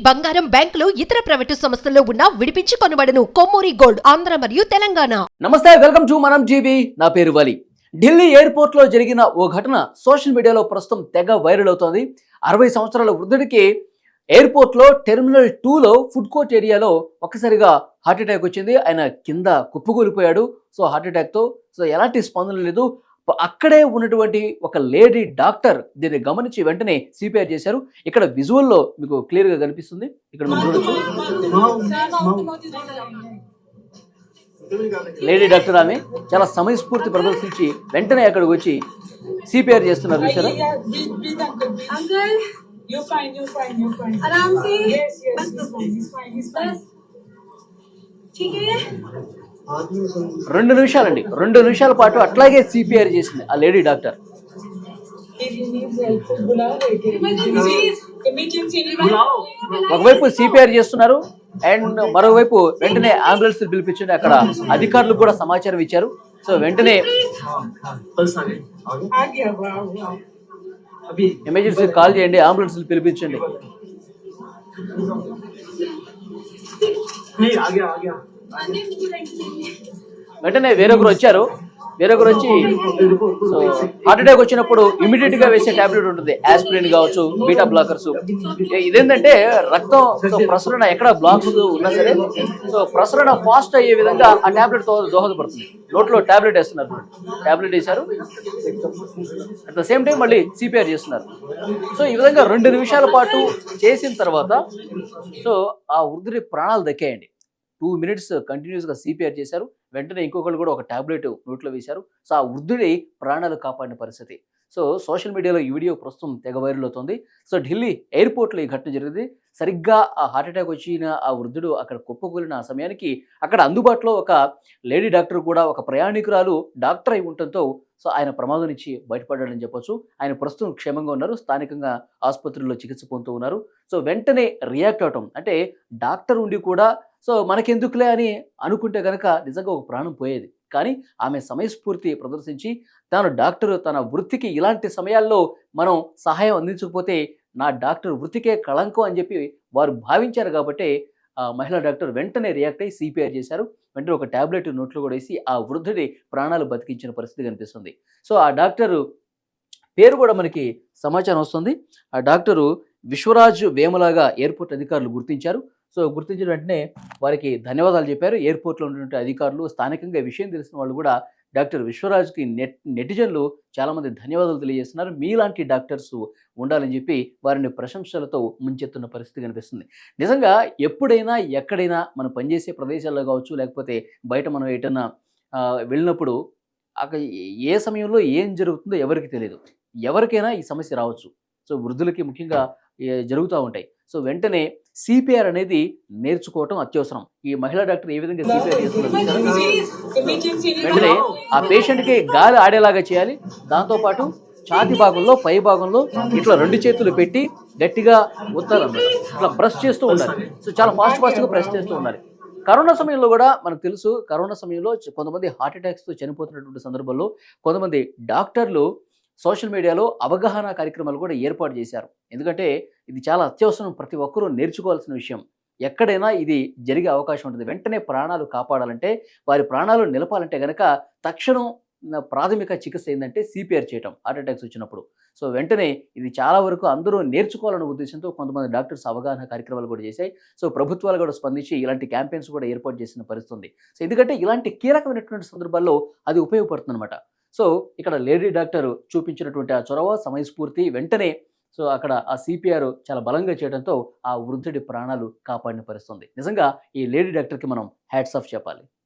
బంగారం, బ్యాంకులు, ఇతర ప్రైవేటు సంస్థల్లో ఉన్న విడిపించి కొనబడను. కొమ్మూరి గోల్డ్, ఆంధ్ర మరియు తెలంగాణ. నమస్తే, వెల్కమ్ టు మనం టీవీ. నా పేరు వలి. ఢిల్లీ ఎయిర్పోర్ట్ లో జరిగిన ఓ ఘటన సోషల్ మీడియాలో ప్రస్తుతం తెగ వైరల్ అవుతోంది. 60 సంవత్సరాల వృద్ధుడికి ఎయిర్పోర్ట్ లో టెర్మినల్ 2 లో ఫుడ్ కోర్ట్ ఏరియాలో ఒక్కసారిగా హార్ట్ అటాక్ వచ్చింది. ఆయన కింద కుప్పకూలిపోయాడు. సో హార్ట్ అటాక్ తో ఎలాంటి స్పందన లేదు. అక్కడే ఉన్నటువంటి ఒక లేడీ డాక్టర్ దీన్ని గమనించి వెంటనే సిపిఆర్ చేశారు. ఇక్కడ విజువల్ లో మీకు క్లియర్ గా కనిపిస్తుంది. ఇక్కడ మీరు చూడొచ్చు. లేడీ డాక్టర్ ఆమె చాలా సమయస్ఫూర్తి ప్రదర్శించి వెంటనే అక్కడికి వచ్చి సిపిఆర్ చేస్తున్నారు. చూసారా? రెండు నిమిషాలండి, 2 నిమిషాల పాటు అట్లాగే సిపిఆర్ చేసింది ఆ లేడీ డాక్టర్. ఒకవైపు సిపిఆర్ చేస్తున్నారు అండ్ మరోవైపు వెంటనే అంబులెన్స్ పిలిపించండి. అక్కడ అధికారులకు కూడా సమాచారం ఇచ్చారు. సో వెంటనే ఎమర్జెన్సీ కాల్ చేయండి, అంబులెన్స్ పిలిపించండి. వెంటనే వేరొకరు వచ్చారు. వేరొకరు వచ్చి సో హార్ట్ అటాక్ వచ్చినప్పుడు ఇమీడియట్ గా వేసే టాబ్లెట్ ఉంటుంది, ఆస్పిరిన్ కావచ్చు, బీటా బ్లాకర్స్. ఇదేంటంటే రక్తం ప్రసరణ ఎక్కడ బ్లాక్స్ ఉన్నా సరే సో ప్రసరణ ఫాస్ట్ అయ్యే విధంగా ఆ టాబ్లెట్ దోహదపడుతుంది. నోట్లో టాబ్లెట్ వేస్తున్నారు, టాబ్లెట్ వేశారు. అట్ ద సేమ్ టైం మళ్ళీ సిపిఆర్ చేస్తున్నారు. సో ఈ విధంగా 2 నిమిషాల పాటు చేసిన తర్వాత సో ఆ వృద్ధుడి ప్రాణాలు దక్కాయండి. 2 మినిట్స్ కంటిన్యూస్గా సిపిఆర్ చేశారు. వెంటనే ఇంకొకళ్ళు కూడా ఒక టాబ్లెట్ నోట్లో వేశారు. సో ఆ వృద్ధుడి ప్రాణాలు కాపాడిన పరిస్థితి. సో సోషల్ మీడియాలో ఈ వీడియో ప్రస్తుతం తెగ వైరల్ అవుతుంది. సో ఢిల్లీ ఎయిర్పోర్ట్లో ఈ ఘటన జరిగింది. సరిగ్గా ఆ హార్ట్ అటాక్ వచ్చిన ఆ వృద్ధుడు అక్కడ కుప్పకూలిన ఆ సమయానికి అక్కడ అందుబాటులో ఒక లేడీ డాక్టర్ కూడా ఒక ప్రయాణికురాలు డాక్టర్ అయి ఉండటంతో సో ఆయన ప్రమాదం నుంచి బయటపడ్డాడని చెప్పొచ్చు. ఆయన ప్రస్తుతం క్షేమంగా ఉన్నారు. స్థానికంగా ఆసుపత్రిలో చికిత్స పొందుతూ ఉన్నారు. సో వెంటనే రియాక్ట్ అవటం అంటే డాక్టర్ ఉండి కూడా సో మనకెందుకులే అని అనుకుంటే కనుక నిజంగా ఒక ప్రాణం పోయేది. కానీ ఆమె సమయస్ఫూర్తి ప్రదర్శించి తాను డాక్టర్, తన వృత్తికి ఇలాంటి సమయాల్లో మనం సహాయం అందించకపోతే నా డాక్టర్ వృత్తికే కళంకం అని చెప్పి వారు భావించారు. కాబట్టి ఆ మహిళా డాక్టర్ వెంటనే రియాక్ట్ అయ్యి సిపిఆర్ చేశారు. వెంటనే ఒక టాబ్లెట్ నోట్లో కూడా వేసి ఆ వృద్ధుడి ప్రాణాలు బతికించిన పరిస్థితి కనిపిస్తుంది. సో ఆ డాక్టరు పేరు కూడా మనకి సమాచారం వస్తుంది. ఆ డాక్టరు విశ్వరాజ్ వేమలాగా ఎయిర్పోర్ట్ అధికారులు గుర్తించారు. సో గుర్తించిన వెంటనే వారికి ధన్యవాదాలు చెప్పారు. ఎయిర్పోర్ట్లో ఉన్నటువంటి అధికారులు, స్థానికంగా విషయం తెలిసిన వాళ్ళు కూడా డాక్టర్ విశ్వరాజ్కి నెటిజన్లు చాలామంది ధన్యవాదాలు తెలియజేస్తున్నారు. మీలాంటి డాక్టర్స్ ఉండాలని చెప్పి వారిని ప్రశంసలతో ముంచెత్తున్న పరిస్థితి కనిపిస్తుంది. నిజంగా ఎప్పుడైనా ఎక్కడైనా మనం పనిచేసే ప్రదేశాల్లో కావచ్చు, లేకపోతే బయట మనం ఎటన్నా వెళ్ళినప్పుడు అక్కడ ఏ సమయంలో ఏం జరుగుతుందో ఎవరికి తెలియదు. ఎవరికైనా ఈ సమస్య రావచ్చు. సో వృద్ధులకి ముఖ్యంగా జరుగుతూ ఉంటాయి. సో వెంటనే సిపిఆర్ అనేది నేర్చుకోవటం అత్యవసరం. ఈ మహిళా డాక్టర్ ఏ విధంగా సిపిఆర్ చేస్తున్నారు, వెంటనే ఆ పేషెంట్కి గాలి ఆడేలాగా చేయాలి. దాంతోపాటు ఛాతి భాగంలో, పై భాగంలో ఇట్లా 2 చేతులు పెట్టి గట్టిగా ఒత్తాలన్నమాట. ఇట్లా బ్రష్ చేస్తూ ఉండాలి. సో చాలా ఫాస్ట్గా బ్రష్ చేస్తూ ఉండాలి. కరోనా సమయంలో కూడా మనకు తెలుసు, కరోనా సమయంలో కొంతమంది హార్ట్ అటాక్స్తో చనిపోతున్నటువంటి సందర్భంలో కొంతమంది డాక్టర్లు సోషల్ మీడియాలో అవగాహన కార్యక్రమాలు కూడా ఏర్పాటు చేశారు. ఎందుకంటే ఇది చాలా అత్యవసరం, ప్రతి ఒక్కరూ నేర్చుకోవాల్సిన విషయం. ఎక్కడైనా ఇది జరిగే అవకాశం ఉంటుంది. వెంటనే ప్రాణాలు కాపాడాలంటే, వారి ప్రాణాలు నిలపాలంటే కనుక తక్షణం ప్రాథమిక చికిత్స ఏంటంటే సిపిఆర్ చేయటం హార్ట్ అటాక్స్ వచ్చినప్పుడు. సో వెంటనే ఇది చాలా వరకు అందరూ నేర్చుకోవాలనే ఉద్దేశంతో కొంతమంది డాక్టర్స్ అవగాహన కార్యక్రమాలు కూడా చేశాయి. సో ప్రభుత్వాలు కూడా స్పందించి ఇలాంటి క్యాంపెయిన్స్ కూడా ఏర్పాటు చేసిన పరిస్థితి. సో ఎందుకంటే ఇలాంటి కీలకమైనటువంటి సందర్భాల్లో అది ఉపయోగపడుతుంది అనమాట. సో ఇక్కడ లేడీ డాక్టర్ చూపించినటువంటి ఆ చొరవ, సమయస్ఫూర్తి వెంటనే సో అక్కడ ఆ సిపిఆర్ చాలా బలంగా చేయడంతో ఆ వృద్ధుడి ప్రాణాలు కాపాడిన పరిస్థితి. నిజంగా ఈ లేడీ డాక్టర్కి మనం హ్యాట్స్ ఆఫ్ చెప్పాలి.